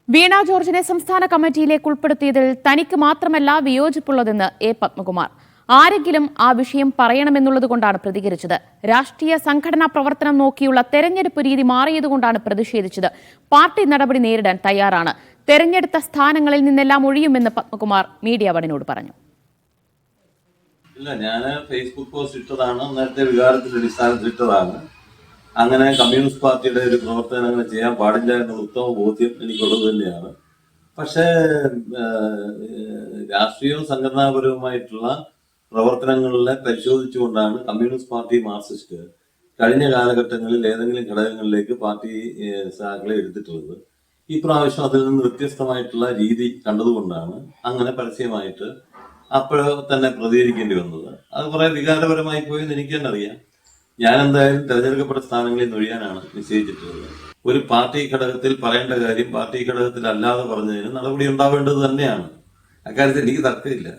വീണ ജോർജിനെ സംസ്ഥാന കമ്മിറ്റിയിലേക്ക് ഉൾപ്പെടുത്തിയതിൽ തനിക്ക് മാത്രമല്ല വിയോജിപ്പുള്ളതെന്ന് എ പത്മകുമാർ. ആരെങ്കിലും ആ വിഷയം പറയണമെന്നുള്ളതുകൊണ്ടാണ് പ്രതികരിച്ചത്. രാഷ്ട്രീയ സംഘടനാ പ്രവർത്തനം നോക്കിയുള്ള തെരഞ്ഞെടുപ്പ് രീതി മാറിയതുകൊണ്ടാണ് പ്രതിഷേധിച്ചത്. പാർട്ടി നടപടി നേരിടാൻ തയ്യാറാണ്. തെരഞ്ഞെടുത്ത സ്ഥാനങ്ങളിൽ നിന്നെല്ലാം ഒഴിയുമെന്ന് പത്മകുമാർ മീഡിയ വണിനോട് പറഞ്ഞു. ഇല്ല, ഞാൻ ഫേസ്ബുക്ക് പോസ്റ്റ് ഇട്ടതാണ്, നേരത്തെ വികാരത്തിന്റെ അടിസ്ഥാനത്തിൽ ഇട്ടതാണ്. അങ്ങനെ കമ്മ്യൂണിസ്റ്റ് പാർട്ടിയുടെ ഒരു പ്രവർത്തനം അങ്ങനെ ചെയ്യാൻ പാടില്ല എന്നുള്ള ഉത്തമ ബോധ്യം എനിക്കുള്ളത് തന്നെയാണ്. പക്ഷേ രാഷ്ട്രീയവും സംഘടനാപരവുമായിട്ടുള്ള പ്രവർത്തനങ്ങളിലെ പരിശോധിച്ചുകൊണ്ടാണ് കമ്മ്യൂണിസ്റ്റ് പാർട്ടി മാർക്സിസ്റ്റ് കഴിഞ്ഞ കാലഘട്ടങ്ങളിൽ ഏതെങ്കിലും ഘടകങ്ങളിലേക്ക് പാർട്ടി സഹാക്കളെ എടുത്തിട്ടുള്ളത്. ഈ പ്രാവശ്യം അതിൽ നിന്ന് വ്യത്യസ്തമായിട്ടുള്ള രീതി കണ്ടതുകൊണ്ടാണ് അങ്ങനെ പരസ്യമായിട്ട് അപ്പോഴ തന്നെ പ്രതികരിക്കേണ്ടി വന്നത്. അത് കുറെ വികാരപരമായി പോയെന്ന് എനിക്ക് തന്നെ അറിയാം. ഞാൻ എന്തായാലും തെരഞ്ഞെടുക്കപ്പെട്ട സ്ഥാനങ്ങളിൽ നിന്ന് ഒഴിയാനാണ് നിശ്ചയിച്ചിട്ടുള്ളത്. ഒരു പാർട്ടി ഘടകത്തിൽ പറയേണ്ട കാര്യം പാർട്ടി ഘടകത്തിൽ അല്ലാതെ പറഞ്ഞതിന് നടപടി ഉണ്ടാവേണ്ടത് തന്നെയാണ്. അക്കാര്യത്തിൽ എനിക്ക് തർക്കമില്ല.